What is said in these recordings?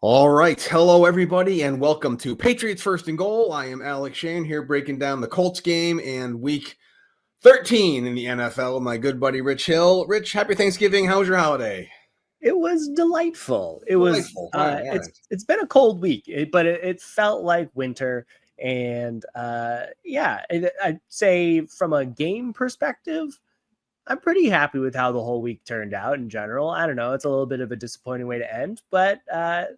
All right. Hello, everybody, and welcome to Patriots First and Goal. I am Alex Shane here breaking down the Colts game and week 13 in the NFL with my good buddy Rich Hill. Rich, happy Thanksgiving. How was your holiday? It was delightful. It was. Delightful. All right. It's been a cold week, but it felt like winter. And I'd say from a game perspective, I'm pretty happy with how the whole week turned out in general. I don't know. It's a little bit of a disappointing way to end, but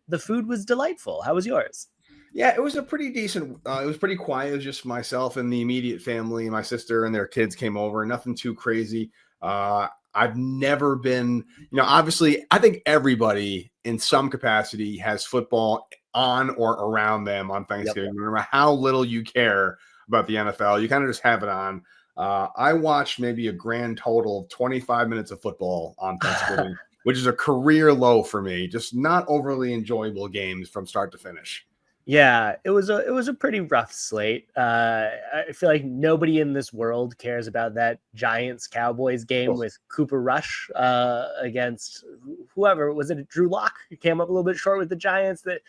the food was delightful. How was yours? Yeah, it was a pretty decent. It was pretty quiet. It was just myself and the immediate family. My sister and their kids came over. Nothing too crazy. I've never been, obviously, I think everybody in some capacity has football on or around them on Thanksgiving. Yep. No matter how little you care about the NFL, you kind of just have it on. I watched maybe a grand total of 25 minutes of football on Thanksgiving, which is a career low for me. Just not overly enjoyable games from start to finish. Yeah, it was a pretty rough slate. I feel like nobody in this world cares about that Giants-Cowboys game with Cooper Rush against whoever. Was it Drew Lock? Who came up a little bit short with the Giants, that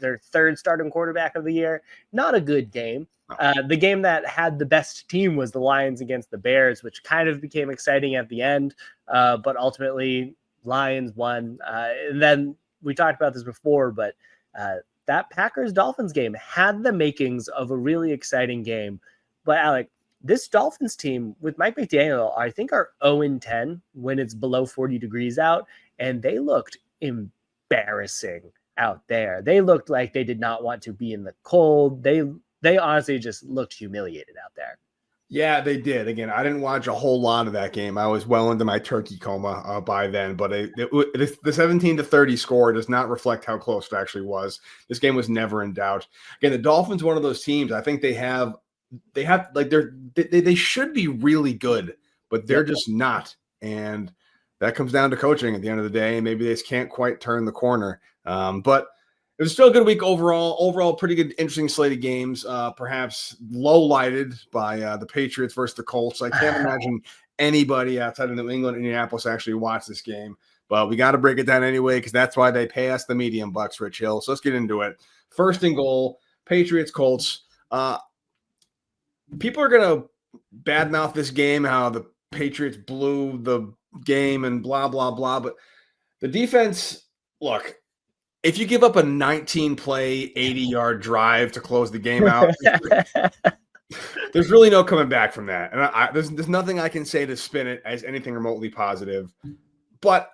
their third starting quarterback of the year. Not a good game. The game that had the best team was the Lions against the Bears, which kind of became exciting at the end, but ultimately Lions won. And then we talked about this before, but that Packers-Dolphins game had the makings of a really exciting game. But, Alec, this Dolphins team with Mike McDaniel, I think, are 0-10 when it's below 40 degrees out, and they looked embarrassing out there. They looked like they did not want to be in the cold. They honestly just looked humiliated out there. Yeah, they did. Again, I didn't watch a whole lot of that game. I was well into my turkey coma by then, but the 17-30 score does not reflect how close it actually was. This game was never in doubt. Again, the Dolphins, one of those teams, I think they have like they should be really good, but they're just not. And that comes down to coaching at the end of the day. Maybe they just can't quite turn the corner. But it was still a good week overall. Overall, pretty good, interesting slate of games. Perhaps low-lighted by the Patriots versus the Colts. I can't imagine anybody outside of New England, Indianapolis actually watch this game. But we got to break it down anyway because that's why they pay us the medium bucks, Rich Hill. So let's get into it. First and goal, Patriots, Colts. People are going to badmouth this game, how the Patriots blew the game and blah, blah, blah. But the defense, look, if you give up a 19-play, 80-yard drive to close the game out, there's really no coming back from that. And there's nothing I can say to spin it as anything remotely positive. But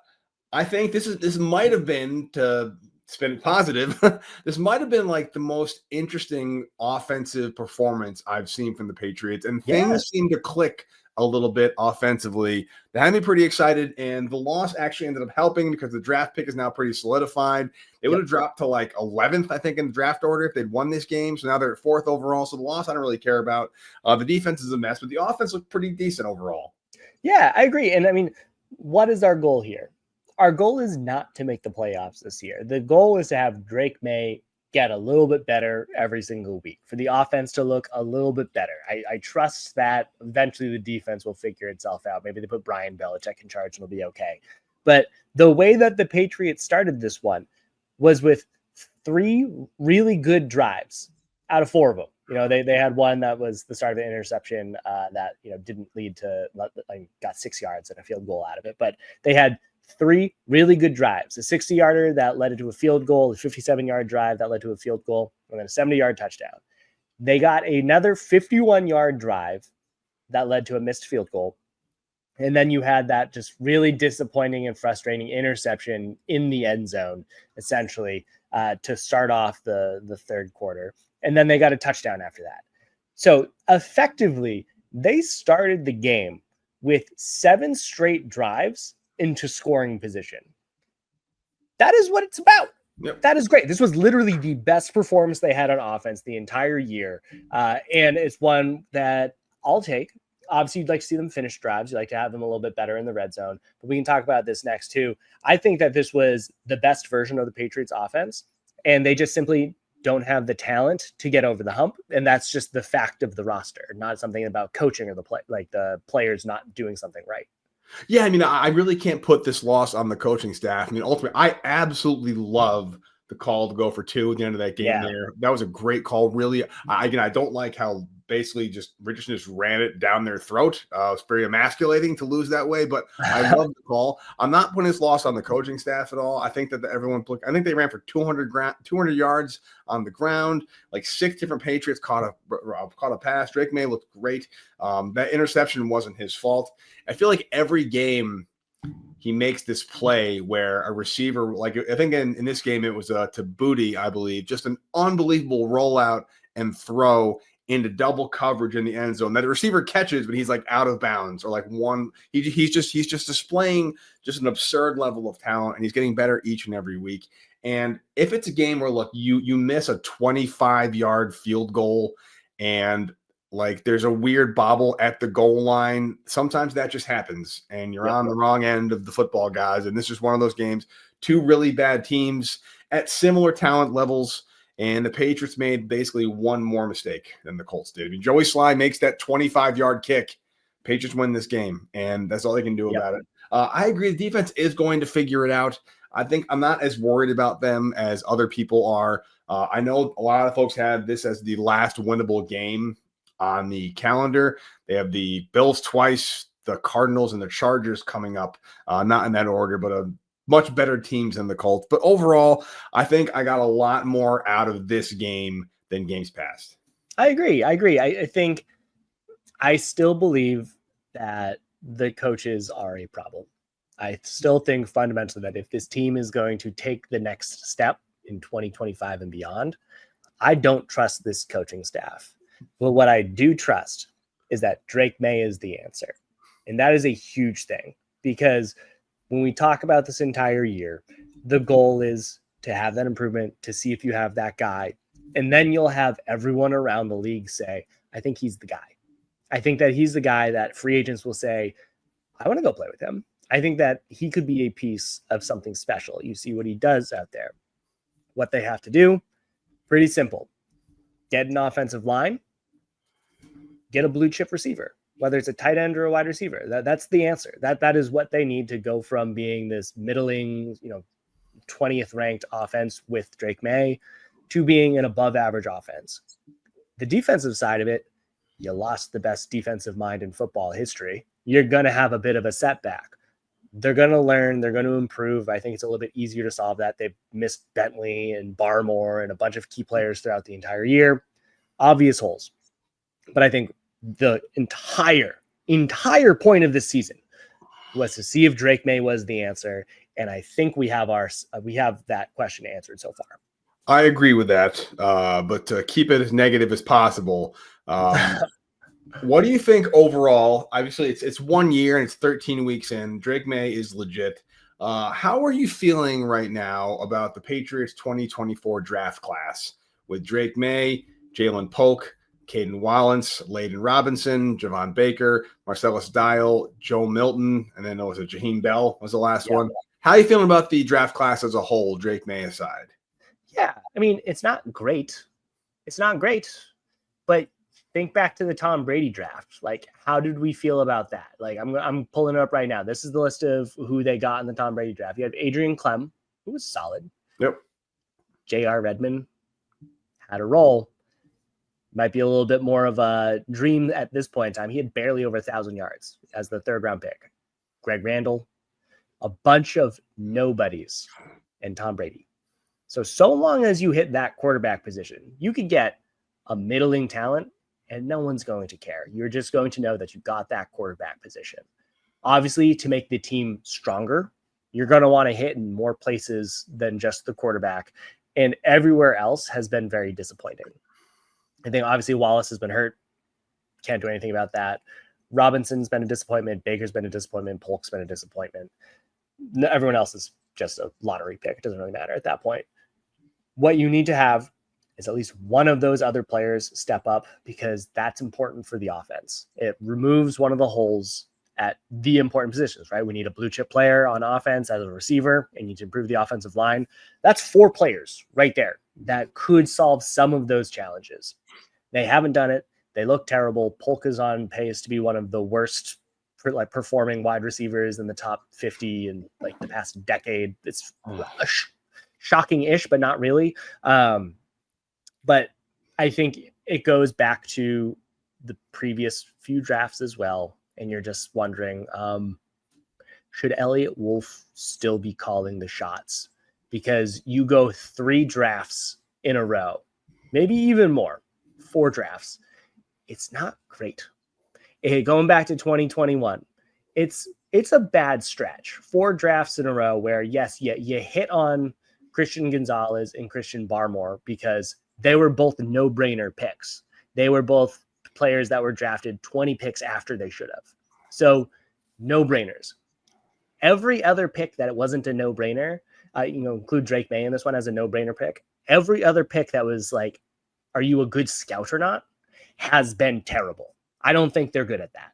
I think this might have been, to spin it positive, this might have been like the most interesting offensive performance I've seen from the Patriots. And things seem to click a little bit offensively. They had me pretty excited, and the loss actually ended up helping because the draft pick is now pretty solidified. They would have dropped to like 11th, I think, in the draft order if they'd won this game. So now they're at 4th overall. So the loss I don't really care about. The defense is a mess, but the offense looked pretty decent overall. Yeah, I agree. And I mean, what is our goal here? Our goal is not to make the playoffs this year. The goal is to have Drake May get a little bit better every single week, for the offense to look a little bit better. I trust that eventually the defense will figure itself out. Maybe they put Brian Belichick in charge and it'll be okay. But the way that the Patriots started this one was with 3 really good drives out of 4 of them. They had one that was the start of an interception that didn't lead to, got 6 yards and a field goal out of it. But they had 3 really good drives: a 60-yarder that led to a field goal, a 57-yard drive that led to a field goal, and then a 70-yard touchdown. They got another 51-yard drive that led to a missed field goal. And then you had that just really disappointing and frustrating interception in the end zone, essentially, to start off the third quarter. And then they got a touchdown after that. So effectively, they started the game with 7 straight drives into scoring position. That is what it's about. Yep. That is great. This was literally the best performance they had on offense the entire year. And it's one that I'll take. Obviously, you'd like to see them finish drives. You'd like to have them a little bit better in the red zone. But we can talk about this next, too. I think that this was the best version of the Patriots offense. And they just simply don't have the talent to get over the hump. And that's just the fact of the roster, not something about coaching or the players not doing something right. Yeah, I mean, I really can't put this loss on the coaching staff. I mean, ultimately, I absolutely love the call to go for 2 at the end of that game Yeah. there. That was a great call. Really, I don't like how basically Richardson just ran it down their throat. It's very emasculating to lose that way, but I love the call. I'm not putting this loss on the coaching staff at all. I think that I think they ran for 200 yards on the ground. Like 6 different Patriots caught a pass. Drake May looked great. That interception wasn't his fault. I feel like every game he makes this play where a receiver, like I think in this game, it was to Booty, I believe, just an unbelievable rollout and throw into double coverage in the end zone that the receiver catches, but he's like out of bounds or like one. He's just displaying just an absurd level of talent, and he's getting better each and every week. And if it's a game where, look, you miss a 25-yard field goal and like there's a weird bobble at the goal line, sometimes that just happens and you're on the wrong end of the football, guys. And this is one of those games, 2 really bad teams at similar talent levels. And the Patriots made basically one more mistake than the Colts did. I mean, Joey Sly makes that 25-yard kick. Patriots win this game, and that's all they can do about it. I agree. The defense is going to figure it out. I think I'm not as worried about them as other people are. I know a lot of folks had this as the last winnable game on the calendar. They have the Bills twice, the Cardinals and the Chargers coming up, not in that order, but a much better teams than the Colts. But overall, I think I got a lot more out of this game than games past. I agree. I think I still believe that the coaches are a problem. I still think fundamentally that if this team is going to take the next step in 2025 and beyond, I don't trust this coaching staff. But what I do trust is that Drake May is the answer. And that is a huge thing, because when we talk about this entire year, the goal is to have that improvement, to see if you have that guy. And then you'll have everyone around the league say, I think he's the guy. I think that he's the guy that free agents will say, I want to go play with him. I think that he could be a piece of something special. You see what he does out there. What they have to do, pretty simple. Get an offensive line, get a blue chip receiver, whether it's a tight end or a wide receiver. That's the answer. That is what they need to go from being this middling, 20th ranked offense with Drake May to being an above average offense. The defensive side of it, you lost the best defensive mind in football history. You're going to have a bit of a setback. They're going to learn. They're going to improve. I think it's a little bit easier to solve that. They've missed Bentley and Barmore and a bunch of key players throughout the entire year. Obvious holes. But I think the entire point of this season was to see if Drake May was the answer. And I think we have that question answered so far. I agree with that, but to keep it as negative as possible, what do you think overall? Obviously, it's 1 year and it's 13 weeks in. Drake May is legit. How are you feeling right now about the Patriots 2024 draft class with Drake May, Jalen Polk, Caden Wallens, Layden Robinson, Javon Baker, Marcellus Dial, Joe Milton, and then was it Jaheim Bell was the last one? How are you feeling about the draft class as a whole, Drake May aside? Yeah, I mean, it's not great. But think back to the Tom Brady draft. Like, how did we feel about that? Like, I'm pulling it up right now. This is the list of who they got in the Tom Brady draft. You have Adrian Clem, who was solid. Yep. J.R. Redmond had a role. Might be a little bit more of a dream at this point in time. He had barely over 1,000 yards as the 3rd round pick. Greg Randall, a bunch of nobodies, and Tom Brady. So long as you hit that quarterback position, you could get a middling talent and no one's going to care. You're just going to know that you got that quarterback position. Obviously, to make the team stronger, you're going to want to hit in more places than just the quarterback. And everywhere else has been very disappointing. I think obviously Wallace has been hurt. Can't do anything about that. Robinson's been a disappointment. Baker's been a disappointment. Polk's been a disappointment. Everyone else is just a lottery pick. It doesn't really matter at that point. What you need to have is at least one of those other players step up, because that's important for the offense. It removes one of the holes at the important positions, right? We need a blue chip player on offense as a receiver, and you need to improve the offensive line. That's 4 players right there that could solve some of those challenges. They haven't done it. They look terrible. Polk is on pace to be one of the worst performing wide receivers in the top 50 in the past decade. It's rush. shocking-ish, but not really. But I think it goes back to the previous few drafts as well. And you're just wondering, should Elliott Wolf still be calling the shots? Because you go 3 drafts in a row, maybe even more, 4 drafts. It's not great. Going back to 2021, it's a bad stretch. 4 drafts in a row where, yes, you hit on Christian Gonzalez and Christian Barmore because they were both no-brainer picks. They were both players that were drafted 20 picks after they should have. So no-brainers. Every other pick that it wasn't a no-brainer, include Drake May in this one as a no-brainer pick. Every other pick that was like, are you a good scout or not, has been terrible. I don't think they're good at that.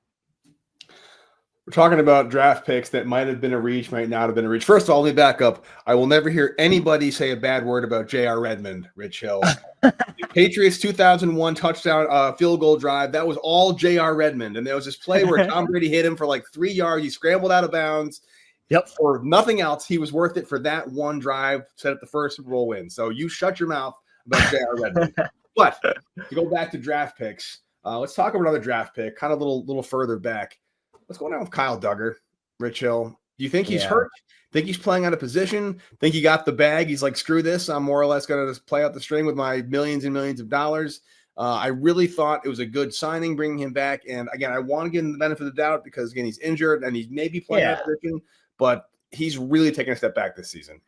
We're talking about draft picks that might have been a reach, might not have been a reach. First of all, let me back up. I will never hear anybody say a bad word about J.R. Redmond, Rich Hill. The Patriots 2001 touchdown field goal drive, that was all J.R. Redmond. And there was this play where Tom Brady hit him for like 3 yards. He scrambled out of bounds. Yep. For nothing else, he was worth it for that one drive, set up the first Super Bowl win. So you shut your mouth about J.R. Redmond. But to go back to draft picks, let's talk about another draft pick, kind of a little further back. What's going on with Kyle Duggar, Rich Hill? Do you think he's hurt? Think he's playing out of position? Think he got the bag? He's like, screw this. I'm more or less going to just play out the string with my millions and millions of dollars. I really thought it was a good signing bringing him back. And again, I want to give him the benefit of the doubt because, again, he's injured and he's maybe playing out of position, but he's really taking a step back this season.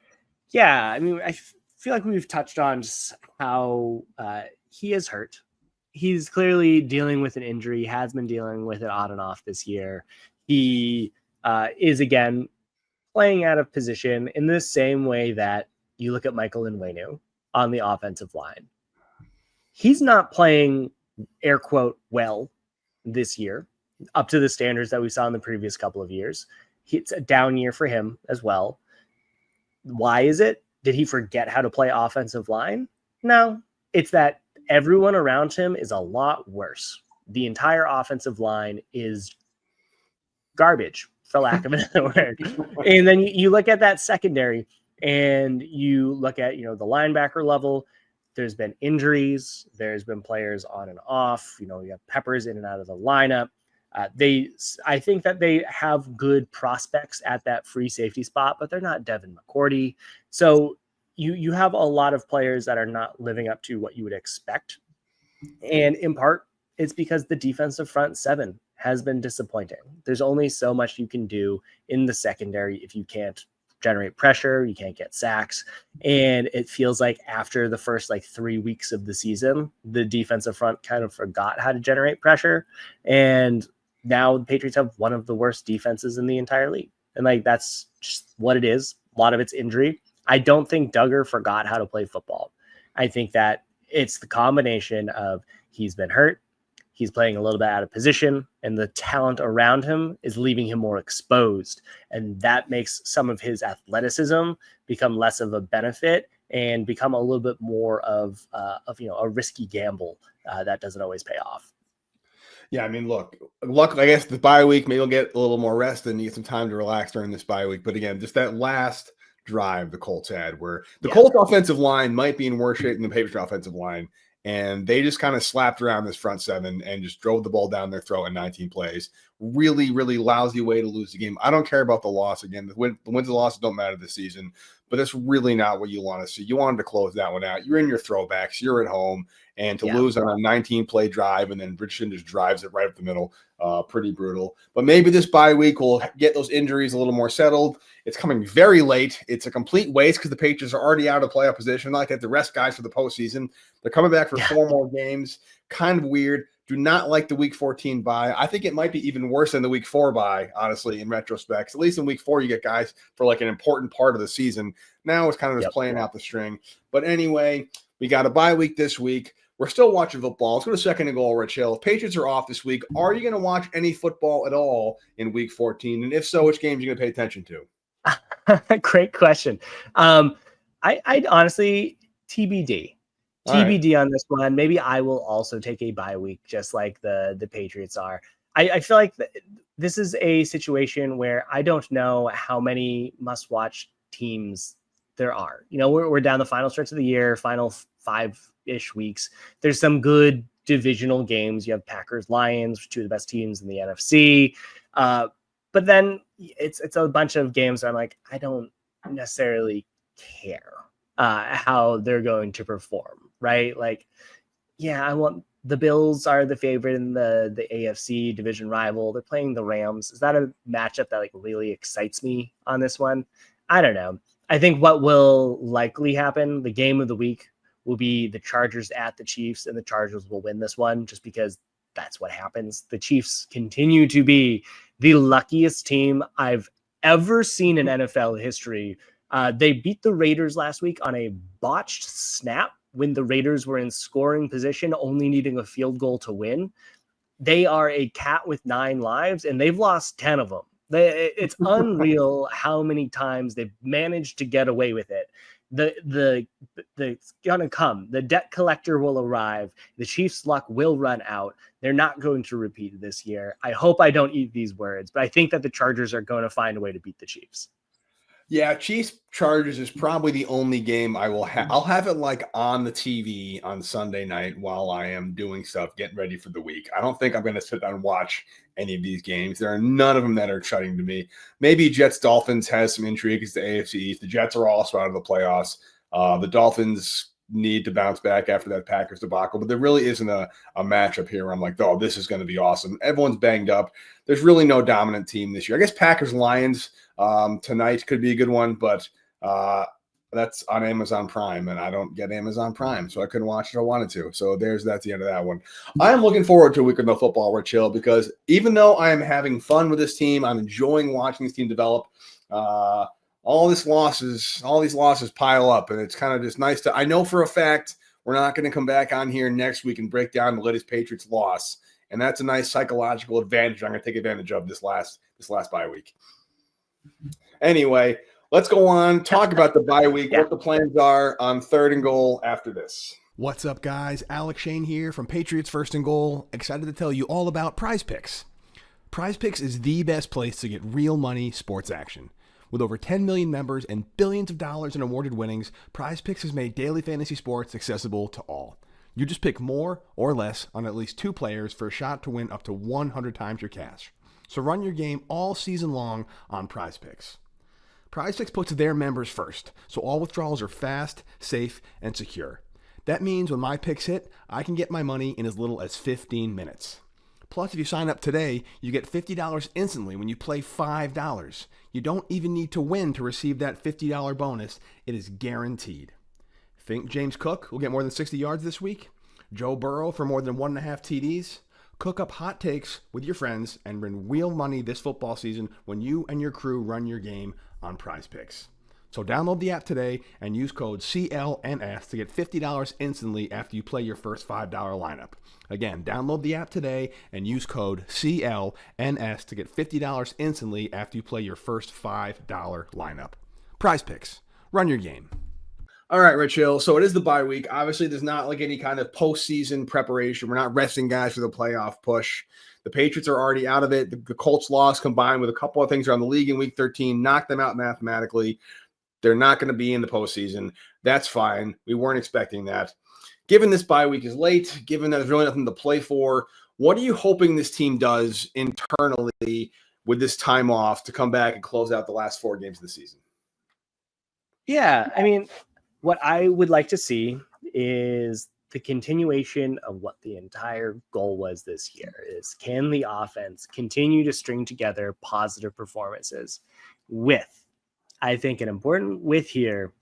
Yeah, I mean, I feel like we've touched on just how he is hurt. He's clearly dealing with an injury, has been dealing with it on and off this year. He is, again, playing out of position in the same way that you look at Michael Onwenu on the offensive line. He's not playing, air quote, well this year, up to the standards that we saw in the previous couple of years. It's a down year for him as well. Why is it? Did he forget how to play offensive line? No, it's that everyone around him is a lot worse. The entire offensive line is garbage, for lack of another word. And then you look at that secondary and you look at, the linebacker level. There's been injuries. There's been players on and off. You have Peppers in and out of the lineup. I think that they have good prospects at that free safety spot, but they're not Devin McCourty. So you have a lot of players that are not living up to what you would expect. And in part, it's because the defensive front 7 has been disappointing. There's only so much you can do in the secondary if you can't generate pressure, you can't get sacks. And it feels like after the first 3 weeks of the season, the defensive front kind of forgot how to generate pressure. And now the Patriots have one of the worst defenses in the entire league. And that's just what it is. A lot of it's injury. I don't think Duggar forgot how to play football. I think that it's the combination of he's been hurt, he's playing a little bit out of position, and the talent around him is leaving him more exposed. And that makes some of his athleticism become less of a benefit and become a little bit more of a risky gamble that doesn't always pay off. Yeah, I mean, look, I guess the bye week, maybe you'll get a little more rest and you get some time to relax during this bye week. But again, just that last drive the Colts had where the Colts offensive line might be in worse shape than the Patriots offensive line. And they just kind of slapped around this front 7 and just drove the ball down their throat in 19 plays. Really, really lousy way to lose the game. I don't care about the loss. Again, the wins and losses don't matter this season, but that's really not what you want to see. You wanted to close that one out. You're in your throwbacks. You're at home. And to lose on a 19-play drive and then Richardson just drives it right up the middle, pretty brutal. But maybe this bye week will get those injuries a little more settled. It's coming very late. It's a complete waste because the Patriots are already out of playoff position. Not like they have to rest guys for the postseason. They're coming back for 4 more games. Kind of weird. Do not like the Week 14 bye. I think it might be even worse than the Week 4 bye, honestly, in retrospect. At least in Week 4, you get guys for an important part of the season. Now it's kind of just playing out the string. But anyway, we got a bye week this week. We're still watching football. Let's go to second and goal, Rich Hill. If Patriots are off this week, are you going to watch any football at all in Week 14? And if so, which games are you going to pay attention to? Great question. I'd honestly TBD. TBD on this one. Maybe I will also take a bye week, just like the Patriots are. I feel like this is a situation where I don't know how many must-watch teams there are. We're down the final stretch of the year, final 5-ish weeks. There's some good divisional games. You have Packers, Lions, two of the best teams in the NFC. But then it's a bunch of games that I'm like, I don't necessarily care how they're going to perform, right? Like, I want the Bills are the favorite in the AFC division rival. They're playing the Rams. Is that a matchup that like really excites me on this one? I don't know. I think what will likely happen, the game of the week will be the Chargers at the Chiefs, and the Chargers will win this one just because that's what happens. The Chiefs continue to be the luckiest team I've ever seen in NFL history. They beat the Raiders last week on a botched snap when the Raiders were in scoring position, only needing a field goal to win. They are a cat with 9 lives, and they've lost 10 of them. It's unreal how many times they've managed to get away with it. It's gonna come. The debt collector will arrive. The Chiefs' luck will run out. They're not going to repeat it this year. I hope I don't eat these words, but I think that the Chargers are going to find a way to beat the Chiefs. Yeah, Chiefs Chargers is probably the only game I will have. I'll have it like on the TV on Sunday night while I am doing stuff, getting ready for the week. I don't think I'm going to sit down and watch any of these games. There are none of them that are exciting to me. Maybe Jets Dolphins has some intrigue as the AFC East. The Jets are also out of the playoffs. The Dolphins need to bounce back after that Packers debacle, but there really isn't a matchup here where I'm like, oh, this is going to be awesome. Everyone's banged up. There's really no dominant team this year. I guess Packers Lions tonight could be a good one, but that's on Amazon Prime, and I don't get Amazon Prime, so I couldn't watch it if I wanted to. So that's the end of that one. I am looking forward to a week of no football with Chill, because even though I am having fun with this team, I'm enjoying watching this team develop. All these losses pile up, and it's kind of just nice to. I know for a fact we're not going to come back on here next week and break down the latest Patriots loss, and that's a nice psychological advantage I'm going to take advantage of this last bye week. Anyway, let's go on, talk about the bye week, what the plans are on 3rd and goal after this. What's up, guys? Alec Shane here from Patriots First and Goal. Excited to tell you all about Prize Picks. Prize Picks is the best place to get real money sports action. With over 10 million members and billions of dollars in awarded winnings, Prize Picks has made daily fantasy sports accessible to all. You just pick more or less on at least 2 players for a shot to win up to 100 times your cash. So run your game all season long on Prize Picks. Prize Picks puts their members first, so all withdrawals are fast, safe, and secure. That means when my picks hit, I can get my money in as little as 15 minutes. Plus, if you sign up today, you get $50 instantly when you play $5. You don't even need to win to receive that $50 bonus. It is guaranteed. Think James Cook will get more than 60 yards this week? Joe Burrow for more than 1.5 TDs? Cook up hot takes with your friends and win real money this football season when you and your crew run your game on Prize Picks. So download the app today and use code CLNS to get $50 instantly after you play your first $5 lineup. Again, download the app today and use code CLNS to get $50 instantly after you play your first $5 lineup. Prize Picks. Run your game. All right, Rich Hill. So it is the bye week. Obviously, there's not like any kind of postseason preparation. We're not resting guys for the playoff push. The Patriots are already out of it. The Colts loss combined with a couple of things around the league in week 13 knocked them out mathematically. They're not going to be in the postseason. That's fine. We weren't expecting that. Given this bye week is late, given that there's really nothing to play for, what are you hoping this team does internally with this time off to come back and close out the last 4 games of the season? Yeah, I mean, what I would like to see is the continuation of what the entire goal was this year is, can the offense continue to string together positive performances with, I think an important with here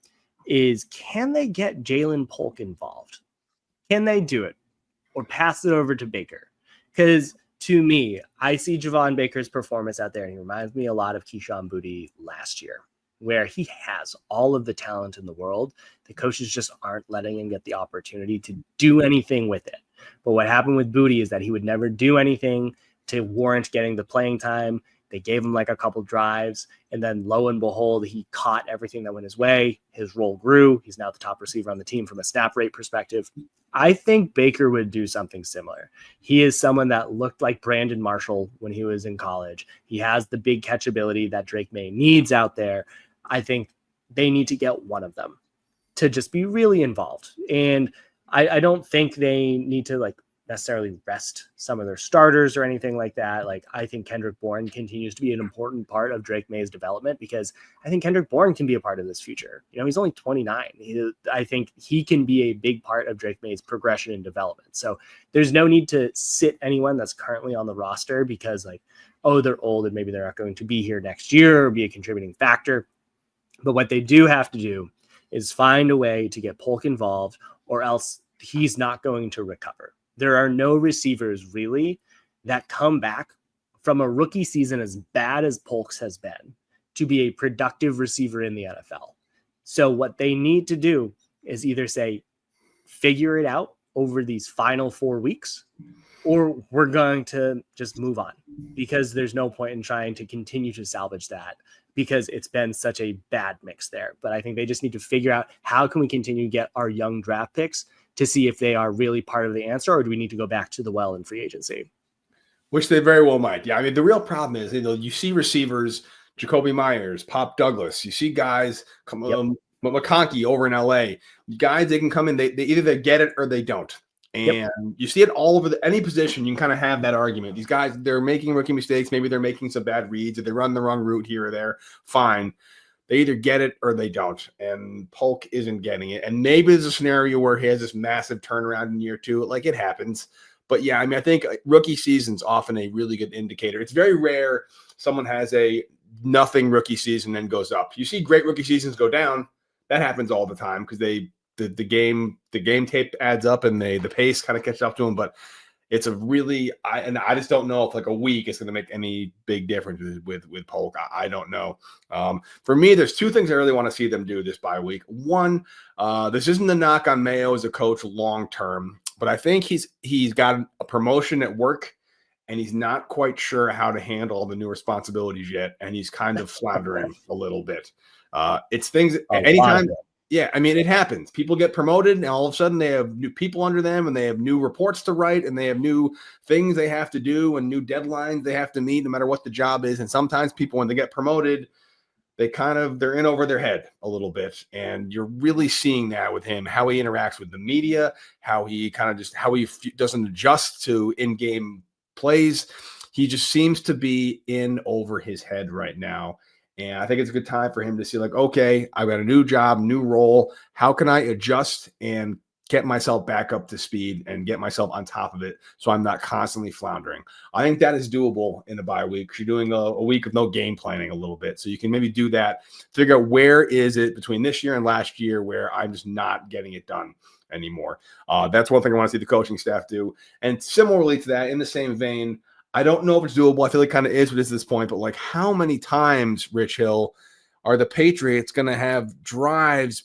is, can they get Jalen Polk involved? Can they do it or pass it over to Baker? Because to me, I see Javon Baker's performance out there, and he reminds me a lot of Keyshawn Boutte last year, where he has all of the talent in the world. The coaches just aren't letting him get the opportunity to do anything with it. But what happened with Boutte is that he would never do anything to warrant getting the playing time. They gave him like a couple drives, and then lo and behold, he caught everything that went his way. His role grew. He's now the top receiver on the team from a snap rate perspective. I think Baker would do something similar. He is someone that looked like Brandon Marshall when he was in college. He has the big catch ability that Drake May needs out there. I think they need to get one of them to just be really involved. And I don't think they need to like necessarily rest some of their starters or anything like that. Like, I think Kendrick Bourne continues to be an important part of Drake May's development, because I think Kendrick Bourne can be a part of this future. You know, he's only 29. I think he can be a big part of Drake May's progression and development. So there's no need to sit anyone that's currently on the roster because like, oh, they're old and maybe they're not going to be here next year or be a contributing factor. But what they do have to do is find a way to get Polk involved, or else he's not going to recover. There are no receivers really that come back from a rookie season as bad as Polk's has been to be a productive receiver in the NFL. So what they need to do is either say, figure it out over these final 4 weeks, or we're going to just move on, because there's no point in trying to continue to salvage that, because it's been such a bad mix there. But I think they just need to figure out, how can we continue to get our young draft picks to see if they are really part of the answer, or do we need to go back to the well in free agency? Which they very well might. Yeah, I mean, the real problem is, you see receivers, Jacoby Myers, Pop Douglas. You see guys, McConkey over in LA. Guys, they can come in, they either they get it or they don't. And you see it all over any position. You can kind of have that argument. These guys, they're making rookie mistakes. Maybe they're making some bad reads, or they run the wrong route here or there. Fine. They either get it or they don't. And Polk isn't getting it. And maybe there's a scenario where he has this massive turnaround in year 2. Like, it happens. But yeah, I mean, I think rookie season's often a really good indicator. It's very rare someone has a nothing rookie season and goes up. You see great rookie seasons go down. That happens all the time because the game tape adds up and the pace kind of catches up to them. But it's a really, I just don't know if like a week is going to make any big difference with Polk. I don't know. For me, there's 2 things I really want to see them do this bye week. One, this isn't a knock on Mayo as a coach long term, but I think he's got a promotion at work, and he's not quite sure how to handle the new responsibilities yet, and he's kind of floundering a little bit. It's things anytime. Yeah, I mean, it happens. People get promoted, and all of a sudden they have new people under them, and they have new reports to write, and they have new things they have to do, and new deadlines they have to meet, no matter what the job is. And sometimes people, when they get promoted, they're in over their head a little bit. And you're really seeing that with him, how he interacts with the media, how he doesn't adjust to in-game plays. He just seems to be in over his head right now. And I think it's a good time for him to see, like, okay, I've got a new job, new role. How can I adjust and get myself back up to speed and get myself on top of it so I'm not constantly floundering? I think that is doable in a bye week. You're doing a week of no game planning a little bit. So you can maybe do that, figure out where is it between this year and last year where I'm just not getting it done anymore. That's one thing I want to see the coaching staff do. And similarly to that, in the same vein, I don't know if it's doable. I feel like it kind of is what it is at this point, but like, how many times, Rich Hill, are the Patriots going to have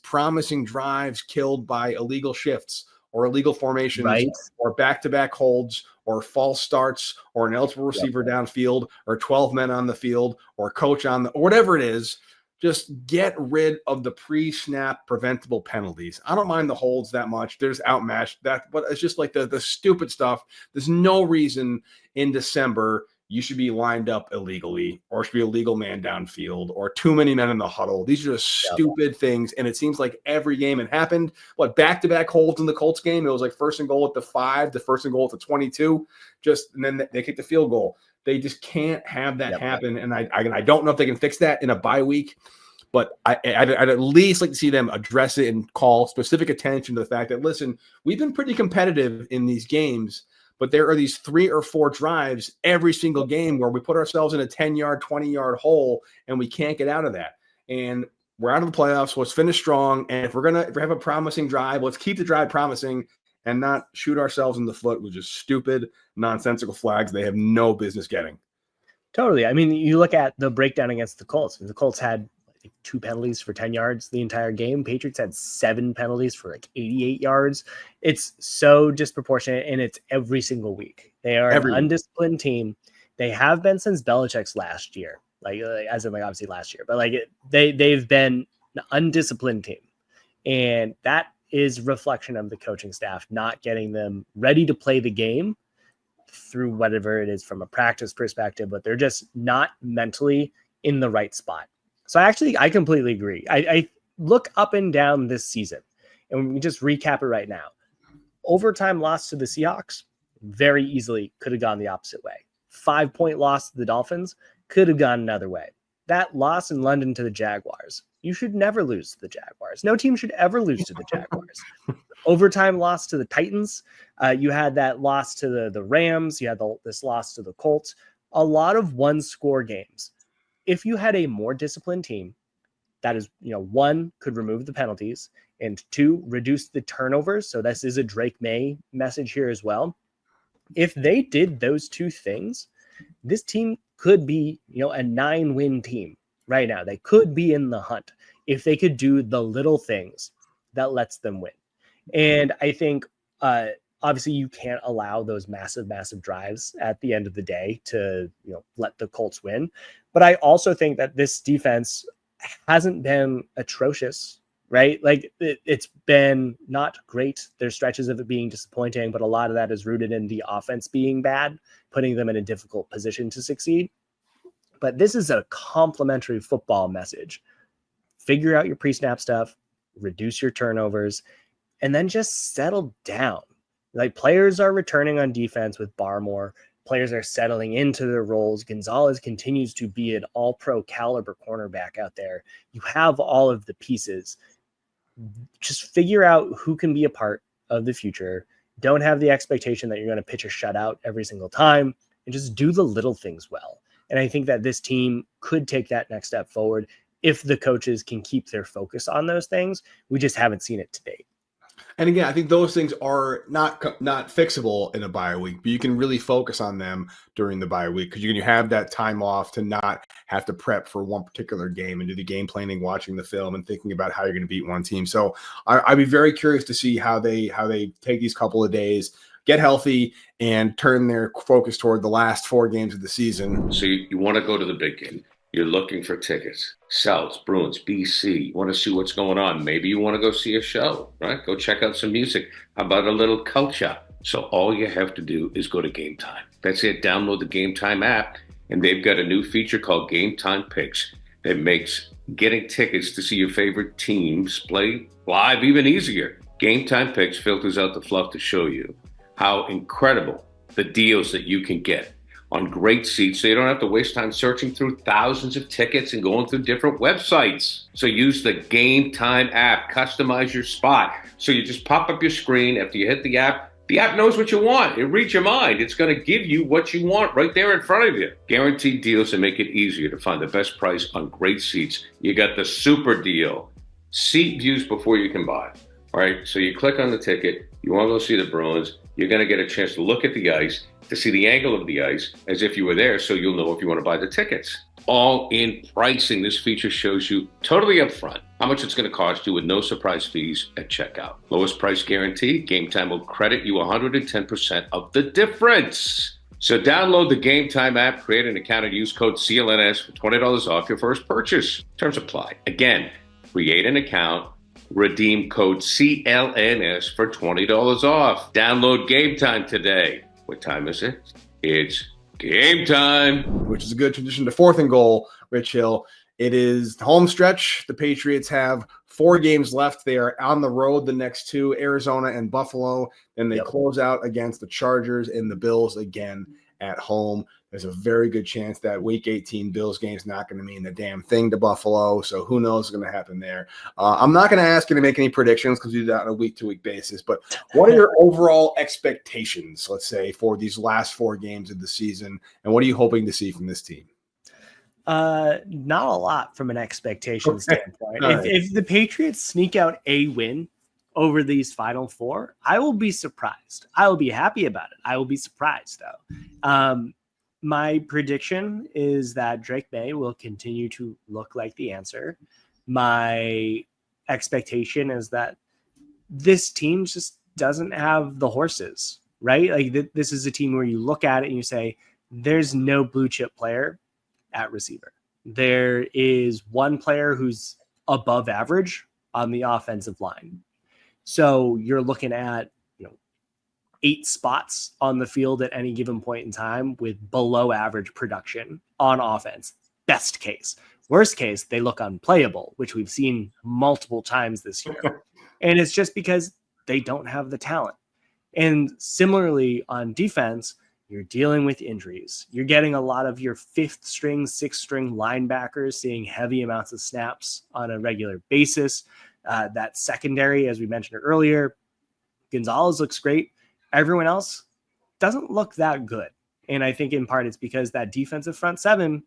promising drives killed by illegal shifts or illegal formations, right, or back-to-back holds or false starts or an eligible receiver downfield or 12 men on the field or coach on or whatever it is? Just get rid of the pre-snap preventable penalties. I don't mind the holds that much. There's outmatched that, but it's just like the stupid stuff. There's no reason in December you should be lined up illegally, or should be a legal man downfield, or too many men in the huddle. These are just stupid things, and it seems like every game it happened. Back-to-back holds in the Colts game? It was like 1st and goal at the 5, the 1st and goal at the 22, and then they kick the field goal. They just can't have that happen, and I don't know if they can fix that in a bye week, but I'd at least like to see them address it and call specific attention to the fact that, listen, we've been pretty competitive in these games, but there are these 3 or 4 drives every single game where we put ourselves in a 10-yard, 20-yard hole, and we can't get out of that. And we're out of the playoffs, so let's finish strong. And if we have a promising drive, let's keep the drive promising and not shoot ourselves in the foot with just stupid, nonsensical flags they have no business getting. Totally. I mean, you look at the breakdown against the Colts. The Colts had 2 penalties for 10 yards the entire game. Patriots had 7 penalties for 88 yards. It's so disproportionate, and it's every single week. They are an undisciplined team. They have been since Belichick's last year, as in obviously last year, but they've been an undisciplined team, and that is reflection of the coaching staff not getting them ready to play the game through whatever it is from a practice perspective, but they're just not mentally in the right spot. So I completely agree. look up and down this season, and we just recap it right now. Overtime loss to the Seahawks, very easily could have gone the opposite way. 5-point loss to the Dolphins, could have gone another way. That loss in London to the Jaguars, you should never lose to the Jaguars. No team should ever lose to the Jaguars. Overtime loss to the Titans. You had that loss to the Rams. You had this loss to the Colts. A lot of one-score games. If you had a more disciplined team, that is, one, could remove the penalties, and two, reduce the turnovers. So this is a Drake May message here as well. If they did those two things, this team could be, a 9-win team right now. They could be in the hunt if they could do the little things that lets them win. And I think, obviously, you can't allow those massive, massive drives at the end of the day to, let the Colts win. But I also think that this defense hasn't been atrocious, right? Like it's been not great. There's stretches of it being disappointing, but a lot of that is rooted in the offense being bad, putting them in a difficult position to succeed. But this is a complimentary football message. Figure out your pre-snap stuff, reduce your turnovers, and then just settle down. Like players are returning on defense with Barmore. Players are settling into their roles. Gonzalez continues to be an all-pro caliber cornerback out there. You have all of the pieces. Just figure out who can be a part of the future. Don't have the expectation that you're going to pitch a shutout every single time, and just do the little things well. And I think that this team could take that next step forward if the coaches can keep their focus on those things. We just haven't seen it to date. And again, I think those things are not fixable in a bye week, but you can really focus on them during the bye week because you have that time off to not have to prep for one particular game and do the game planning, watching the film, and thinking about how you're going to beat one team. So I'd be very curious to see how they take these couple of days, get healthy, and turn their focus toward the last 4 games of the season. So you want to go to the big game. You're looking for tickets. Souths, Bruins, BC. You want to see what's going on. Maybe you want to go see a show, right? Go check out some music. How about a little culture? So all you have to do is go to Game Time. That's it. Download the Game Time app, and they've got a new feature called Game Time Picks that makes getting tickets to see your favorite teams play live even easier. Game Time Picks filters out the fluff to show you how incredible the deals that you can get on great seats, so you don't have to waste time searching through thousands of tickets and going through different websites. So use the Game Time app, customize your spot. So you just pop up your screen after you hit the app knows what you want. It reads your mind. It's going to give you what you want right there in front of you. Guaranteed deals that make it easier to find the best price on great seats. You got the super deal. Seat views before you can buy. All right, so you click on the ticket. You want to go see the Bruins. You're going to get a chance to look at the ice, to see the angle of the ice as if you were there, so you'll know if you want to buy the tickets. All in pricing. This feature shows you totally upfront how much it's going to cost you with no surprise fees at checkout. Lowest price guarantee. Game Time will credit you 110% of the difference. So download the Game Time app, create an account, and use code CLNS for $20 off your first purchase. Terms apply. Again, create an account, redeem code CLNS for $20 off. Download Game Time today. What time is it? It's game time. Which is a good tradition to 4th and goal, Rich Hill. It is the home stretch. The Patriots have 4 games left. They are on the road the next 2, Arizona and Buffalo. Then they close out against the Chargers and the Bills again at home. There's a very good chance that Week 18 Bills game is not going to mean the damn thing to Buffalo, so who knows what's going to happen there. I'm not going to ask you to make any predictions because we do that on a week-to-week basis, but what are your overall expectations, let's say, for these last 4 games of the season, and what are you hoping to see from this team? Not a lot from an expectation standpoint. If the Patriots sneak out a win over these final 4, I will be surprised. I will be happy about it. I will be surprised, though. My prediction is that Drake May will continue to look like the answer. My expectation is that this team just doesn't have the horses, right? Like this is a team where you look at it and you say, there's no blue chip player at receiver. There is one player who's above average on the offensive line. So you're looking at 8 spots on the field at any given point in time with below average production on offense, best case. Worst case, they look unplayable, which we've seen multiple times this year. And it's just because they don't have the talent. And similarly on defense, you're dealing with injuries. You're getting a lot of your 5th string, 6th string linebackers seeing heavy amounts of snaps on a regular basis. That secondary, as we mentioned earlier, Gonzalez looks great. Everyone else doesn't look that good. And I think in part it's because that defensive front 7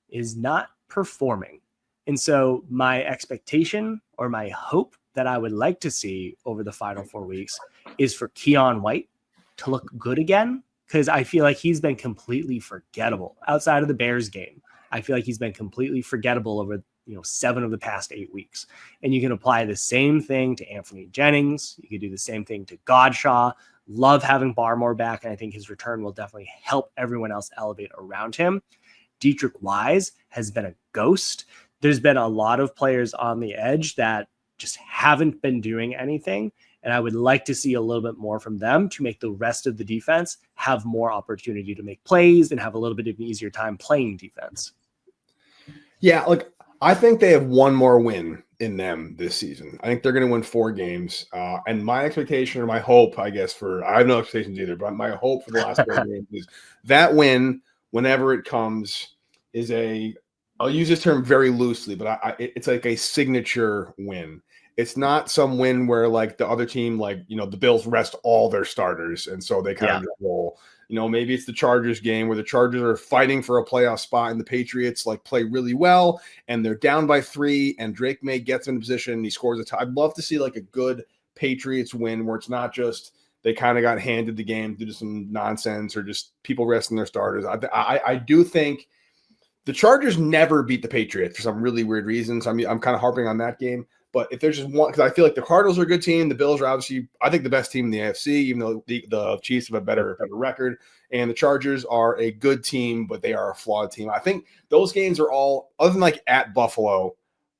is not performing. And so my expectation or my hope that I would like to see over the final 4 weeks is for Keon White to look good again, because I feel like he's been completely forgettable outside of the Bears game. I feel like he's been completely forgettable over 7 of the past 8 weeks. And you can apply the same thing to Anthony Jennings. You could do the same thing to Godshaw. Love having Barmore back, and I think his return will definitely help everyone else elevate around him. Dietrich Wise has been a ghost. There's been a lot of players on the edge that just haven't been doing anything, and I would like to see a little bit more from them to make the rest of the defense have more opportunity to make plays and have a little bit of an easier time playing defense. Yeah, look, I think they have one more win in them this season. I think they're going to win 4 games. And my expectation or my hope, I guess, I have no expectations either, but my hope for the last 4 games is that win, whenever it comes, is I'll use this term very loosely, but it's like a signature win. It's not some win where like the other team, like, the Bills rest all their starters. And so they kind of just roll. Maybe it's the Chargers game where the Chargers are fighting for a playoff spot and the Patriots like play really well and they're down by 3 and Drake May gets in position and he scores a tie. I'd love to see like a good Patriots win where it's not just they kind of got handed the game due to some nonsense or just people resting their starters. I do think the Chargers never beat the Patriots for some really weird reasons. I mean, I'm kind of harping on that game. But if there's just one, because I feel like the Cardinals are a good team. The Bills are obviously, I think, the best team in the AFC, even though the Chiefs have a better record. And the Chargers are a good team, but they are a flawed team. I think those games are all, other than like at Buffalo,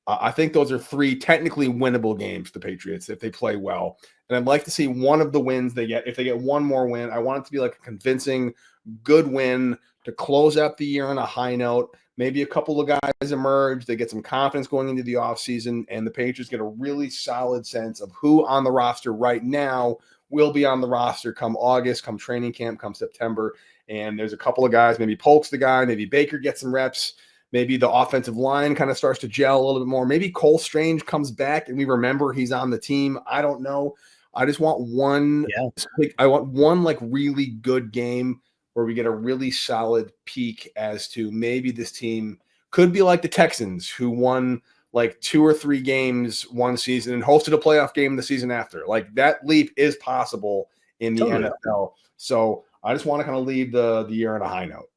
I think those are 3 technically winnable games for the Patriots if they play well. And I'd like to see one of the wins they get. If they get one more win, I want it to be like a convincing, good win to close out the year on a high note. Maybe a couple of guys emerge. They get some confidence going into the offseason, and the Patriots get a really solid sense of who on the roster right now will be on the roster come August, come training camp, come September. And there's a couple of guys, maybe Polk's the guy, maybe Baker gets some reps. Maybe the offensive line kind of starts to gel a little bit more. Maybe Cole Strange comes back and we remember he's on the team. I don't know. I just want one. Yeah. I want one like really good game where we get a really solid peek as to maybe this team could be like the Texans who won like 2 or 3 games one season and hosted a playoff game the season after. Like that leap is possible in the NFL. So I just want to kind of leave the year on a high note.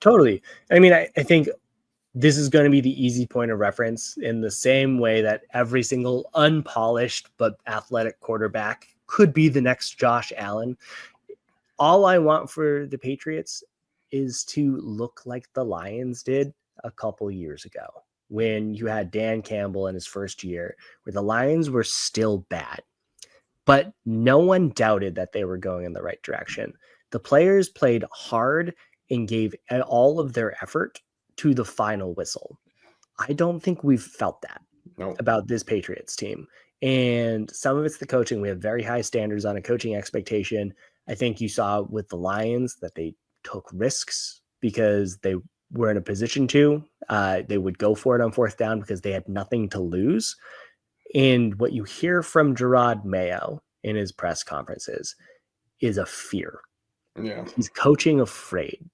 Totally. I mean, I think this is going to be the easy point of reference in the same way that every single unpolished but athletic quarterback could be the next Josh Allen. All I want for the Patriots is to look like the Lions did a couple years ago when you had Dan Campbell in his first year, where the Lions were still bad, but no one doubted that they were going in the right direction. The players played hard and gave all of their effort to the final whistle. I don't think we've felt that about this Patriots team. And some of it's the coaching. We have very high standards on a coaching expectation. I think you saw with the Lions that they took risks because they were in a position to. They would go for it on 4th down because they had nothing to lose. And what you hear from Gerard Mayo in his press conferences is a fear. Yeah. He's coaching afraid.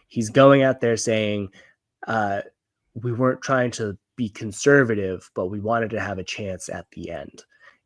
He's going out there saying, we weren't trying to be conservative, but we wanted to have a chance at the end.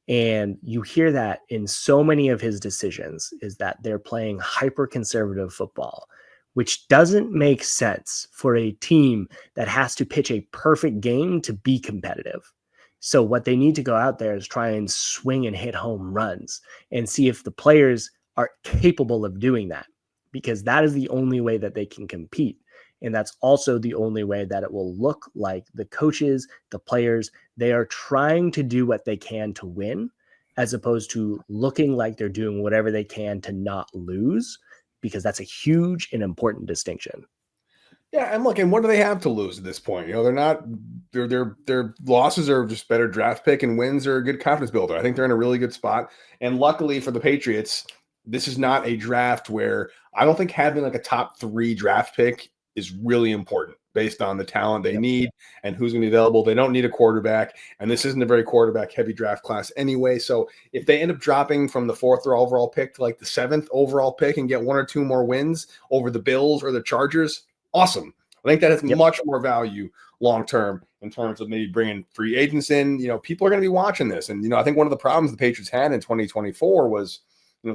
And you hear that in so many of his decisions, is that they're playing hyper-conservative football, which doesn't make sense for a team that has to pitch a perfect game to be competitive. So what they need to go out there is try and swing and hit home runs and see if the players are capable of doing that, because that is the only way that they can compete. And that's also the only way that it will look like the coaches, the players, they are trying to do what they can to win, as opposed to looking like they're doing whatever they can to not lose, because that's a huge and important distinction. Yeah, and look, and what do they have to lose at this point? You know, they're not their losses are just better draft pick, and wins are a good confidence builder. I think they're in a really good spot. And luckily for the Patriots, this is not a draft where I don't think having like a top 3 draft pick is really important based on the talent they need and who's going to be available. They don't need a quarterback, and this isn't a very quarterback heavy draft class anyway. So if they end up dropping from the 4th overall pick to like the 7th overall pick and get 1 or 2 more wins over the Bills or the Chargers, awesome. I think that has much more value long term in terms of maybe bringing free agents in. You know, people are going to be watching this, and I think one of the problems the Patriots had in 2024 was,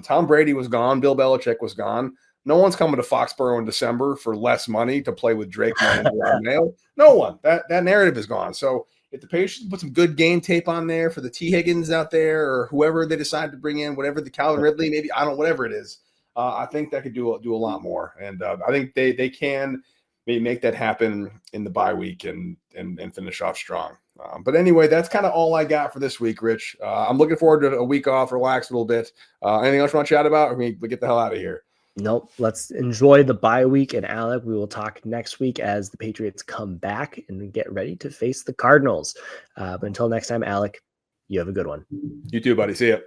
Tom Brady was gone, Bill Belichick was gone. No one's coming to Foxboro in December for less money to play with Drake May and Mayo. No one. That narrative is gone. So if the Patriots put some good game tape on there for the T. Higgins out there, or whoever they decide to bring in, whatever the Calvin Ridley, maybe, I don't know, whatever it is, I think that could do a lot more. And I think they can maybe make that happen in the bye week and finish off strong. But anyway, that's kind of all I got for this week, Rich. I'm looking forward to a week off, relax a little bit. Anything else you want to chat about? Or we get the hell out of here? Nope. Let's enjoy the bye week. And Alec, we will talk next week as the Patriots come back and get ready to face the Cardinals. But until next time, Alec, you have a good one. You too, buddy. See ya.